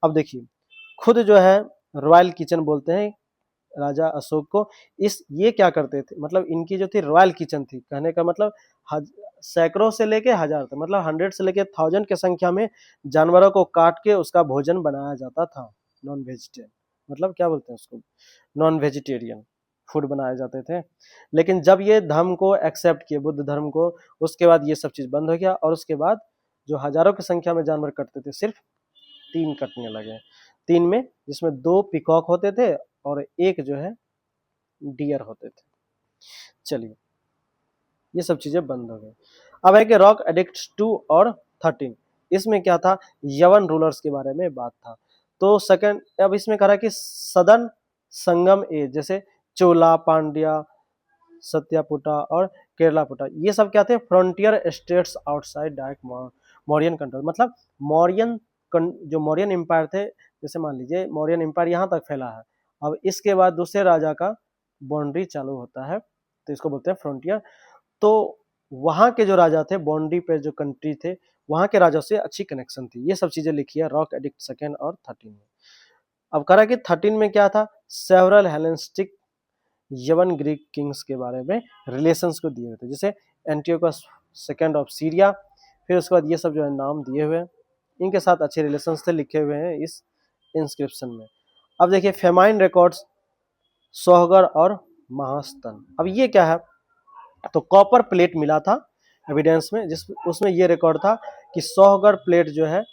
अब देखिए, खुद जो है रॉयल किचन बोलते हैं राजा अशोक को, इस ये क्या करते थे, मतलब इनकी जो थी रॉयल किचन थी, कहने का मतलब सैकड़ों से लेके हजार तक, मतलब 100 से लेके 1000 की संख्या में जानवरों को काट के उसका भोजन बनाया जाता था। नॉन वेजिटेरियन, मतलब क्या बोलते हैं उसको, नॉन वेजिटेरियन फूड बनाए जाते थे। लेकिन जब ये धर्म को एक्सेप्ट किए, बुद्ध धर्म को, उसके बाद ये सब चीज बंद हो गया और उसके बाद जो हजारों की संख्या में जानवर कटते थे, सिर्फ 3 कटने लगे। 3 में जिसमें 2 पिकॉक होते थे और 1 जो है डियर होते थे। चलिए ये सब चीजें बंद हो गई। अब है कि रॉक एडिक्ट 2 और 13, इसमें क्या था, यवन रूलर्स के बारे में बात था। तो सेकंड, अब इसमें कह रहा है कि सदन संगम एज, जैसे चोला, पांड्या, सत्यापुटा और केरलापुटा, ये सब क्या थे, frontier states outside direct Mauryan control, मतलब मौर्यन जो मौर्यन एम्पायर थे, जैसे मान लीजिए मौर्यन एम्पायर यहाँ तक फैला है, अब इसके बाद दूसरे राजा का बाउंड्री चालू होता है, तो इसको बोलते हैं फ्रंटियर। तो वहां के जो राजा थे, बाउंड्री पे जो कंट्री थे, वहां के राजा से अच्छी कनेक्शन थी। ये सब चीजें लिखी है रॉक एडिक्ट 2 और 13 में। अब कह रहा है कि 13 में क्या था, सेवरल हेलेनिस्टिक यवन ग्रीक किंग्स के बारे में रिलेशंस को दिए हुए थे, जैसे एंटियोकस सेकंड ऑफ सीरिया, फिर उसके बाद ये सब जो है नाम दिए हुए हैं, इनके साथ अच्छे रिलेशंस थे, लिखे हुए हैं इस इंस्क्रिप्शन में। अब देखिए फेमाइन रिकॉर्ड्स, सोहगर और महास्तन। अब ये क्या है, तो कॉपर प्लेट मिला था एविडेंस में, जिस उसमें ये रिकॉर्ड था कि सोहगर प्लेट जो है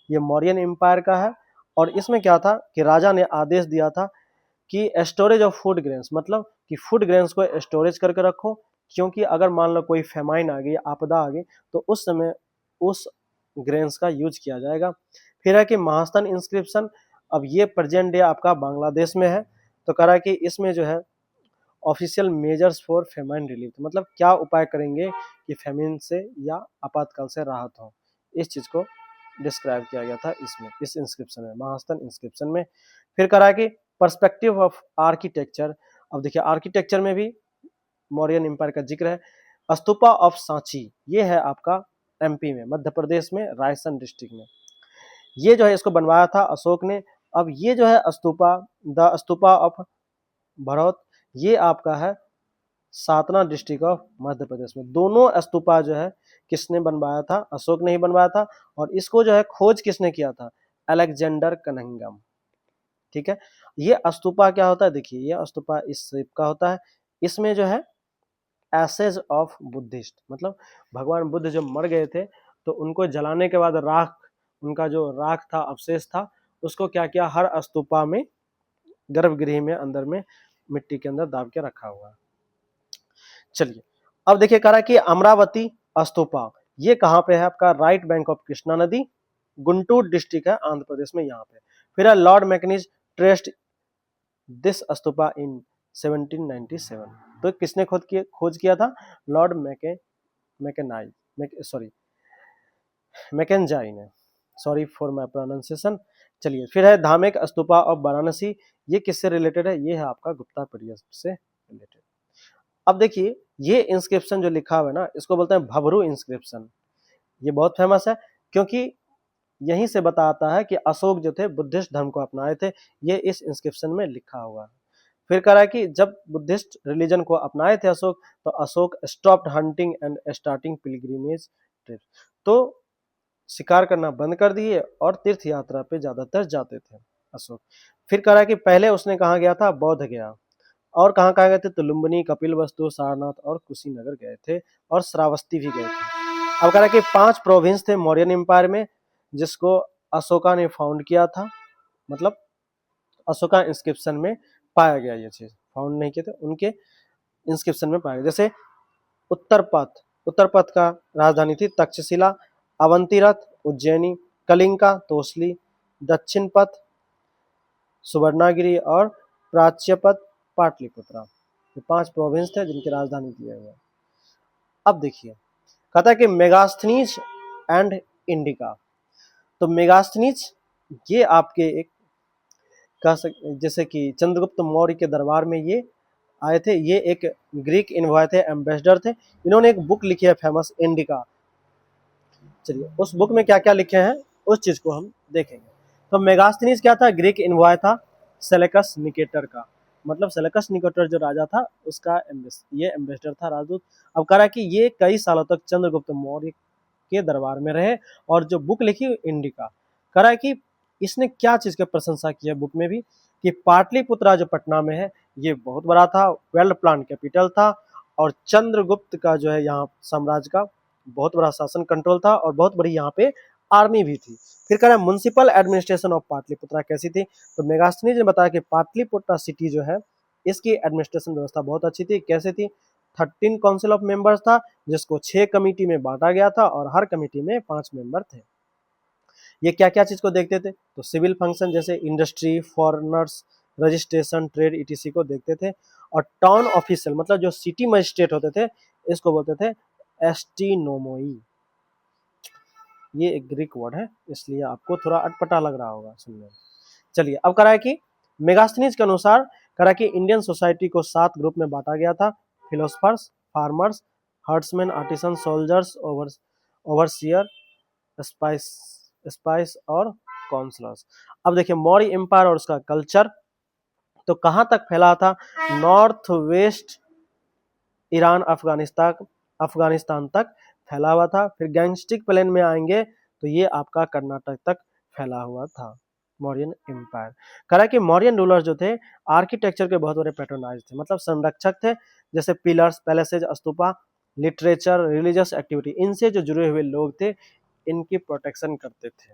ये मौर्यन एम्पायर का है, और इसमें क्या था कि राजा ने आदेश दिया था कि स्टोरेज ऑफ फूड ग्रेन्स, मतलब कि फूड ग्रेन्स को स्टोरेज करके रखो, क्योंकि अगर मान लो कोई फेमाइन आ गई, आपदा आ गई, तो उस समय उस ग्रेन्स का यूज किया जाएगा। फिर है कि महास्तन इंस्क्रिप्शन, अब ये प्रेजेंट डे आपका बांग्लादेश में है। तो कह रहा है कि इसमें जो है official measures for famine relief, मतलब क्या उपाय करेंगे कि फेमिन से या आपातकाल से राहत हो, इस चीज को डिस्क्राइब किया गया था इसमें, इस इंस्क्रिप्शन में, महास्तन इंस्क्रिप्शन में। फिर कह रहा है कि पर्सपेक्टिव ऑफ आर्किटेक्चर, अब देखिए आर्किटेक्चर में भी मौर्यन एम्पायर का जिक्र है। स्तूपा ऑफ सांची, ये है आपका एमपी में, मध्य प्रदेश में, रायसेन डिस्ट्रिक्ट में, ये जो है इसको बनवाया था अशोक ने। अब ये जो है स्तूपा, द स्तूपा ऑफ भरौत, ये आपका है सातना डिस्ट्रिक्ट ऑफ मध्य प्रदेश में। दोनों स्तूपा जो है किसने बनवाया था, अशोक ने ही बनवाया था, और इसको जो है खोज किसने किया था, अलेक्जेंडर कनिंघम। ठीक है, ये स्तूपा क्या होता है, देखिए ये स्तूपा इस शेप का होता है, इसमें जो है एसेज ऑफ बुद्धिस्ट, मतलब भगवान बुद्ध जब मर गए थे तो उनको जलाने के बाद राख, उनका जो राख था, अवशेष था, उसको क्या किया, हर स्तूपा में, गर्भगृह में अंदर में मिट्टी के अंदर दाब के रखा हुआ है। चलिए अब देखिए, कह रहा है कि अमरावती स्तूपा, ये कहाँ पे है आपका, राइट बैंक ऑफ कृष्णा नदी, गुंटूर डिस्ट्रिक्ट है आंध्र प्रदेश में, यहाँ पे। फिर है lord Mackenzie traced this stupa in 1797, तो किसने खोज किया था, लॉर्ड मैकेंजाई ने, सॉरी फॉर माय प्रोनाउंसिएशन। चलिए फिर है धामेक स्तूपा ऑफ वाराणसी, ये किससे रिलेटेड है, ये है आपका गुप्ता पीरियड से रिलेटेड। अब देखिए ये इंस्क्रिप्शन जो लिखा हुआ है ना, इसको बोलते हैं भबरू इंस्क्रिप्शन। ये बहुत फेमस है क्योंकि यहीं से बताता है कि अशोक जो थे बुद्धिस्ट धर्म को अपनाए थे, ये इस इंस्क्रिप्शन में लिखा हुआ है। फिर कह रहा है कि जब बुद्धिस्ट रिलीजन को अपनाए थे अशोक, तो Ashok stopped hunting and starting pilgrimage trip, तो शिकार करना बंद कर दिए और तीर्थ यात्रा पे ज्यादातर जाते थे अशोक। फिर कह रहा है कि पहले उसने कहाँ गया था, बौद्ध गया, और कहाँ कहाँ गए थे, तो लुम्बिनी, कपिलवस्तु, सारनाथ और कुशीनगर गए थे, और श्रावस्ती भी गए थे। अब कह रहा है कि 5 प्रोविंस थे मौर्यन एम्पायर में, जिसको अशोका ने फाउंड किया था, मतलब अशोका इंस्क्रिप्शन में पाया गया ये चीज फाउंड नहीं किए थे, उनके इंस्क्रिप्शन में पाए। जैसे उत्तर पथ का राजधानी थी तक्षशिला, अवंतीरथ उज्जैनी, कलिंगा तोसली, दक्षिण पथ सुवर्णागिरी और प्राच्यपथ पाटलिपुत्रा। ये 5 प्रोविंस थे जिनकी राजधानी दिए हुए। अब देखिए कहता है कि मेगास्थनीज एंड इंडिका। तो मेगास्थनीज ये आपके एक जैसे कि चंद्रगुप्त मौर्य के दरबार में ये आए थे, ये एक ग्रीक इन्वॉय थे, एम्बेसडर थे। इन्होंने एक बुक लिखी है फेमस इंडिका। चलिए उस बुक में क्या क्या लिखे हैं उस चीज को हम देखेंगे। तो मेगास्थनीज क्या था, ग्रीक इन्वॉय था सेलेकस निकेटर का, मतलब सेलेकस निकेटर जो राजा था उसका ये एम्बेसडर था, राजदूत। अब कह रहा है कि ये कई सालों तक चंद्रगुप्त मौर्य के दरबार में रहे और जो बुक लिखी इंडिका, कह रहा है कि इसने क्या चीज की प्रशंसा की है बुक में भी, कि पाटलिपुत्रा जो पटना में है ये बहुत बड़ा था, वेल प्लान कैपिटल था, और चंद्रगुप्त का जो है यहाँ साम्राज्य का बहुत बड़ा शासन कंट्रोल था और बहुत बड़ी यहाँ पे आर्मी भी थी। फिर कह रहा है म्युनिसिपल एडमिनिस्ट्रेशन ऑफ पाटलिपुत्रा कैसी थी, तो मेगास्थनीज ने बताया कि पाटलिपुत्रा सिटी जो है इसकी एडमिनिस्ट्रेशन व्यवस्था बहुत अच्छी थी। कैसे थी, 13 काउंसिल ऑफ मेंबर्स था जिसको 6 कमेटी में बांटा गया था और हर कमेटी में 5 मेंबर थे। ये क्या क्या चीज को देखते थे, तो सिविल फंक्शन जैसे industry, foreigners, registration, trade etc को देखते थे। और टाउन ऑफिशियल मतलब जो सिटी मजिस्ट्रेट होते थे इसको बोलते थे एस्टिनोमोई। ये एक ग्रीक वर्ड है इसलिए आपको थोड़ा अटपटा लग रहा होगा सुनने में। चलिए अब कह रहा है कि मेगास्थनीज के अनुसार कह रहा है कि इंडियन सोसाइटी को 7 ग्रुप में बांटा गया था, philosophers, farmers, herdsmen, artisan, soldiers, overseer, spice spice और काउंसलर्स। अब देखिए मौर्य एम्पायर और उसका कल्चर तो कहां तक फैला था, नॉर्थ वेस्ट ईरान अफगानिस्तान तक फैला हुआ था। फिर गैंगस्टिक प्लेन में आएंगे तो ये आपका कर्नाटक तक फैला हुआ था मौर्यन एम्पायर। कह रहा है कि मौर्यन रूलर जो थे आर्किटेक्चर के बहुत बड़े पैट्रोनाइज थे, मतलब संरक्षक थे। जैसे pillars, places, stupa, literature, religious activity, इनसे जो जुड़े हुए लोग थे इनकी प्रोटेक्शन करते थे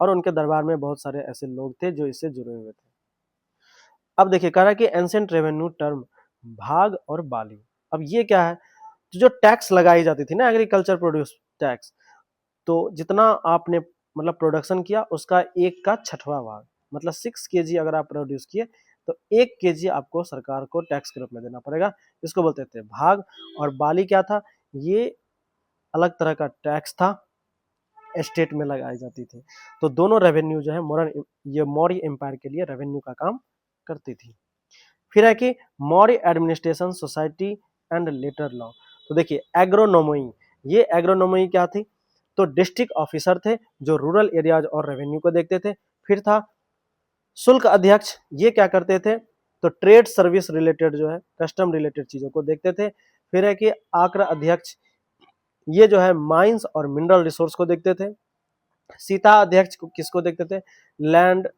और उनके दरबार में बहुत सारे ऐसे लोग थे जो इससे जुड़े हुए थे। अब देखिए कह रहा है कि एंशिएंट रेवेन्यू टर्म भाग और बाली। अब ये क्या है, तो जो टैक्स लगाई जाती थी ना एग्रीकल्चर प्रोड्यूस टैक्स, तो जितना आपने मतलब प्रोडक्शन किया उसका 1/6 भाग मतलब 6 केजी अगर आप प्रोड्यूस किए तो 1 केजी आपको सरकार को टैक्स के रूप में देना पड़ेगा, इसको बोलते थे भाग। और बाली क्या था, ये अलग तरह का टैक्स था, एस्टेट में लगाई जाती थी। तो दोनों रेवेन्यू जो है मौर्य एम्पायर के लिए रेवेन्यू का काम करती थी। फिर है कि Maurya administration society and later law. तो देखिए एग्रोनोमी, ये एग्रोनोमी क्या थी, तो डिस्ट्रिक्ट ऑफिसर थे जो रूरल एरियाज और रेवेन्यू को देखते थे। फिर था शुल्क अध्यक्ष, ये क्या करते थे, तो ट्रेड सर्विस रिलेटेड जो है कस्टम रिलेटेड चीजों को देखते थे। फिर है कि आक्र अध्यक्ष, ये जो है माइंस और मिनरल रिसोर्स को देखते थे। सीता अध्यक्ष को किसको देखते थे, लैंड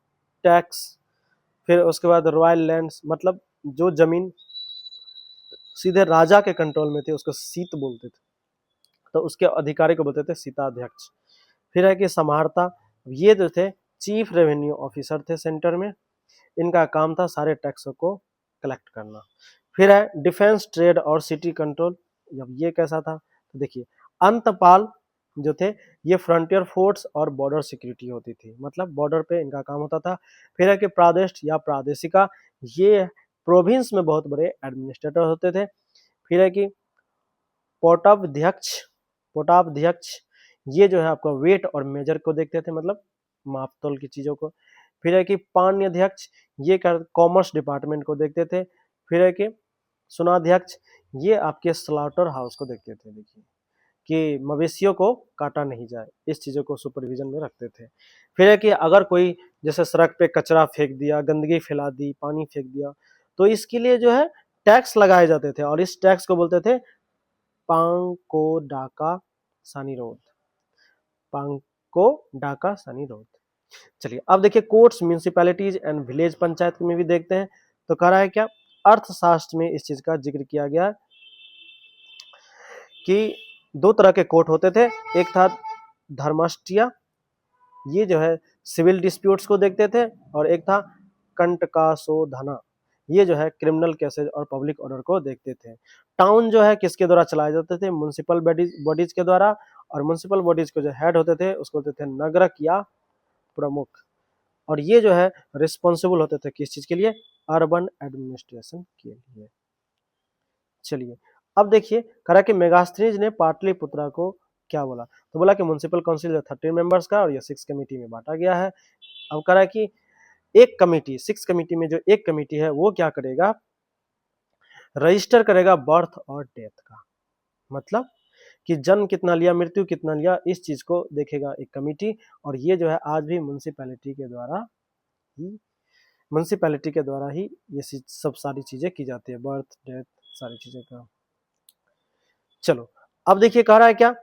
टैक्स। फिर उसके बाद रॉयल लैंड्स, मतलब जो जमीन सीधे राजा के कंट्रोल में थे उसको सीत बोलते थे, तो उसके अधिकारी को बोलते थे सीता अध्यक्ष। फिर है कि समाहर्ता, ये जो थे चीफ रेवेन्यू ऑफिसर थे सेंटर में, इनका काम था सारे टैक्सों को कलेक्ट करना। फिर है डिफेंस, ट्रेड और सिटी कंट्रोल। अब ये कैसा था, तो देखिए अंतपाल जो थे ये फ्रंटियर फोर्ट्स और बॉर्डर सिक्योरिटी होती थी, मतलब बॉर्डर पे इनका काम होता था। फिर है कि प्रादेश या प्रादेशिका, ये प्रोविंस में बहुत बड़े एडमिनिस्ट्रेटर होते थे। फिर है कि पोटाध्यक्ष, पोटाध्यक्ष ये जो है आपका वेट और मेजर को देखते थे, मतलब मापतोल की चीजों को। फिर है कि पान्याध्यक्ष, ये कॉमर्स डिपार्टमेंट को देखते थे। फिर है कि सुनाध्यक्ष, ये आपके स्लॉटर हाउस को देखते थे, देखिए कि मवेशियों को काटा नहीं जाए, इस चीजों को सुपरविजन में रखते थे। फिर है कि अगर कोई जैसे सड़क पे कचरा फेंक दिया, गंदगी फैला दी, पानी फेंक दिया, तो इसके लिए जो है टैक्स लगाए जाते थे और इस टैक्स को बोलते थे पांको डाका सानिरोध, पांको डाका सानिरोध। चलिए अब देखिए courts, municipalities and village panchayat में भी देखते हैं। तो कह रहा है क्या, अर्थशास्त्र में इस चीज का जिक्र किया गया कि 2 तरह के कोर्ट होते थे, एक था धर्माष्टिया, ये जो है सिविल डिस्प्यूट्स को देखते थे, और एक था कंटकासोधना, ये जो है क्रिमिनल केसेज और पब्लिक ऑर्डर को देखते थे। टाउन जो है किसके द्वारा चलाए जाते थे, म्युनिसिपल बॉडीज के द्वारा, और म्युनिसिपल बॉडीज के जो हेड होते थे उसको होते थे नगरक या प्रमुख, और ये जो है रिस्पॉन्सिबल होते थे किस चीज के लिए, अर्बन एडमिनिस्ट्रेशन के लिए। चलिए अब देखिए करा कि मेगास्थनीज ने पाटलिपुत्रा को क्या बोला, तो बोला कि म्युनिसिपल काउंसिल जो 13 मेंबर्स का और ये 6 कमेटी में बांटा गया है। अब करा कि एक कमेटी 6 कमेटी में जो एक कमेटी है वो क्या करेगा, रजिस्टर करेगा बर्थ और डेथ का, मतलब कि जन्म कितना लिया, मृत्यु कितना लिया, इस चीज को देखेगा एक कमेटी। और ये जो है आज भी म्युनिसिपैलिटी के द्वारा ही ये सब सारी चीजें की जाती है, बर्थ डेथ सारी चीजें का। चलो अब देखिए कह रहा है क्या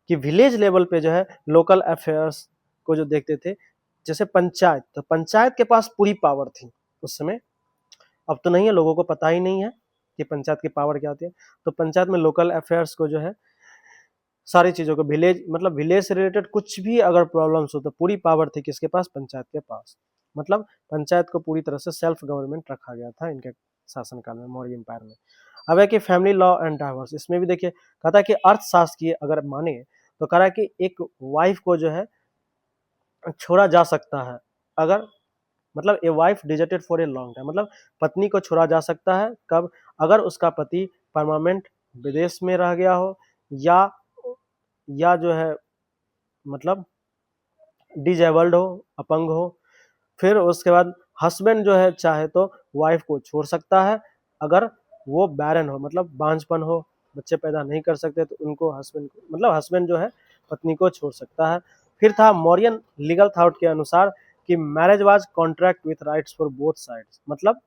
कि विलेज लेवल पे जो है लोकल अफेयर्स को जो देखते थे, जैसे पंचायत, तो पंचायत के पास पूरी पावर थी उस समय, अब तो नहीं है, लोगों को पता ही नहीं है कि पंचायत की पावर क्या होती है। तो पंचायत में लोकल अफेयर्स को जो है सारी चीजों को, विलेज मतलब विलेज से रिलेटेड कुछ भी अगर प्रॉब्लम्स हो तो पूरी पावर थी किसके पास, पंचायत के पास। मतलब पंचायत को पूरी तरह से सेल्फ गवर्नमेंट रखा गया था इनके शासनकाल में, मौर्य एम्पायर में। अब है कि फैमिली लॉ एंड डाइवोर्स, इसमें भी देखिए कहता है कि अर्थशास्त्र की अगर माने तो कह रहा है कि एक वाइफ को जो है छोड़ा जा सकता है, अगर मतलब a wife deserted for a long time, मतलब पत्नी को छोड़ा जा सकता है कब, अगर उसका पति परमानेंट विदेश में रह गया हो, या जो है मतलब डिजेबल्ड हो, अपंग हो। फिर उसके बाद हस्बैंड जो है चाहे तो वाइफ को छोड़ सकता है, अगर वो बैरन हो, मतलब बांझपन हो, बच्चे पैदा नहीं कर सकते, तो उनको हस्बैंड जो है पत्नी को छोड़ सकता है। फिर था मॉरियन लीगल थॉट के अनुसार कि marriage was contract with rights for both sides, मतलब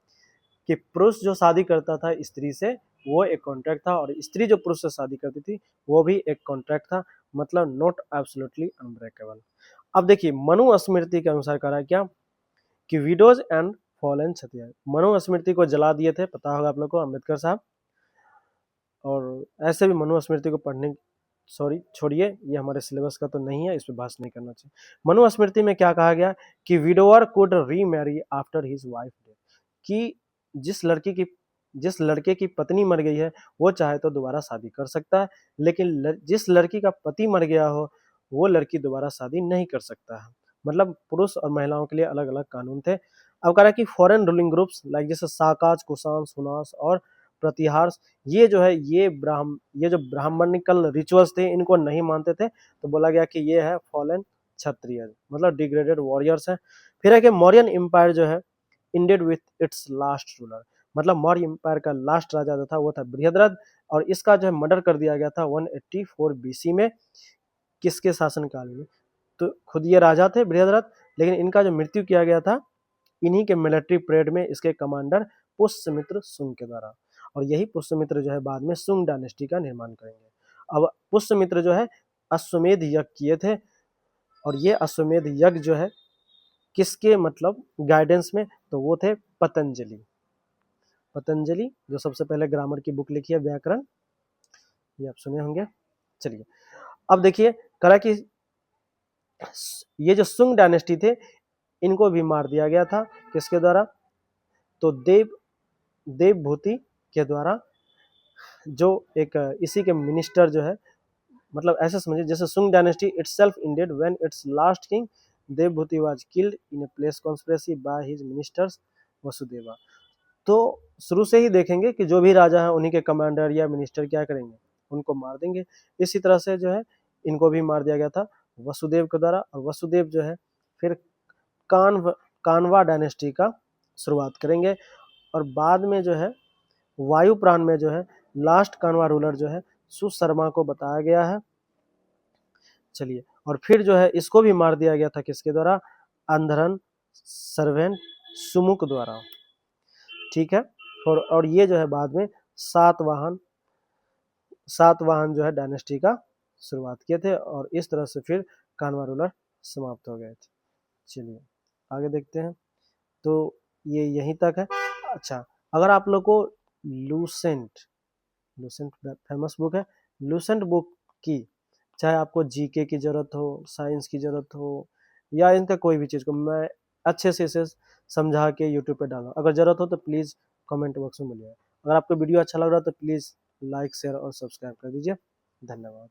कि पुरुष जो शादी करता था स्त्री से वो एक कॉन्ट्रैक्ट था, और स्त्री जो पुरुष से शादी करती थी वो भी एक कॉन्ट्रैक्ट था, मतलब नॉट एब्सोल्युटली अनब्रेकेबल। अब देखिए मनुस्मृति के अनुसार कह रहा है क्या कि विडोज एंड फॉलन क्षत्रिय, मनुस्मृति को जला दिए थे, पता होगा आप लोग को, अम्बेडकर साहब। और ऐसे भी मनुस्मृति को पढ़ने, सॉरी छोड़िए ये हमारे सिलेबस का तो नहीं है, इस पर बहस नहीं करना चाहिए। मनुस्मृति में क्या कहा गया कि widower could remarry after his wife death, कि जिस लड़के की पत्नी मर गई है वो चाहे तो दोबारा शादी कर सकता है, लेकिन जिस लड़की का पति मर गया हो वो लड़की दोबारा शादी नहीं कर सकता है। मतलब पुरुष और महिलाओं के लिए अलग अलग कानून थे। अब कह रहा है कि फॉरेन रूलिंग ग्रुप्स लाइक जैसे साकाज, कुषाण, सुनास और प्रतिहार, ये जो है ये जो ब्राह्मणिकल रिचुअल्स थे इनको नहीं मानते थे, तो बोला गया कि ये है फॉलन क्षत्रिय, मतलब डिग्रेडेड वॉरियर्स हैं। फिर है कि मौर्यन एम्पायर जो है ended with its last ruler, मतलब मौर्य एम्पायर का लास्ट राजा जो था वो था बृहद्रथ, और इसका जो है मर्डर कर दिया गया था 184 बीसी में, किसके शासनकाल में, तो खुद ये राजा थे बृहद्रथ, लेकिन इनका जो मृत्यु किया गया था इन्हीं के मिलिट्री परेड में इसके कमांडर पुष्यमित्र सुंग के द्वारा, और यही पुष्यमित्र जो है बाद में सुंग डायनेस्टी का निर्माण करेंगे। अब पुष्यमित्र जो है अश्वमेध यज्ञ किए थे, और ये अश्वमेध यज्ञ जो है किसके मतलब गाइडेंस में, तो वो थे पतंजलि जो सबसे पहले ग्रामर की बुक लिखी है व्याकरण, ये आप सुने होंगे। चलिए अब देखिए करा कि ये जो सुंग डायनेस्टी थे इनको भी मार दिया गया था, किसके द्वारा, तो देवभूति के द्वारा, जो एक इसी के मिनिस्टर जो है, मतलब ऐसे समझिए जैसे सुंग dynasty itself ended when it's last king Devabhuti was killed in a place conspiracy by his ministers Vasudeva. तो शुरू से ही देखेंगे कि जो भी राजा है उन्हीं के कमांडर या मिनिस्टर क्या करेंगे, उनको मार देंगे। इसी तरह से जो है इनको भी मार दिया गया था वसुदेव के द्वारा, और वसुदेव जो है फिर कानवा डायनेस्टी का शुरुआत करेंगे, और बाद में जो है वायुप्राण में जो है लास्ट कानवा रूलर जो है सुशर्मा को बताया गया है। चलिए और फिर जो है इसको भी मार दिया गया था किसके द्वारा, अंधरन सर्वेंट सुमुख द्वारा, ठीक है। और ये जो है बाद में सातवाहन जो है डायनेस्टी का शुरुआत किए थे, और इस तरह से फिर कानवा रूलर समाप्त हो गए थे। चलिए आगे देखते हैं, तो ये यहीं तक है। अच्छा अगर आप लोग को लूसेंट फेमस बुक है, लूसेंट बुक की चाहे आपको जीके की जरूरत हो, साइंस की जरूरत हो, या इनका कोई भी चीज़ को मैं अच्छे से इसे समझा के यूट्यूब पे डालूँ, अगर जरूरत हो तो प्लीज़ कमेंट बॉक्स में बोलिएगा। अगर आपको वीडियो अच्छा लग रहा है तो प्लीज़ लाइक शेयर और सब्सक्राइब कर दीजिए। धन्यवाद।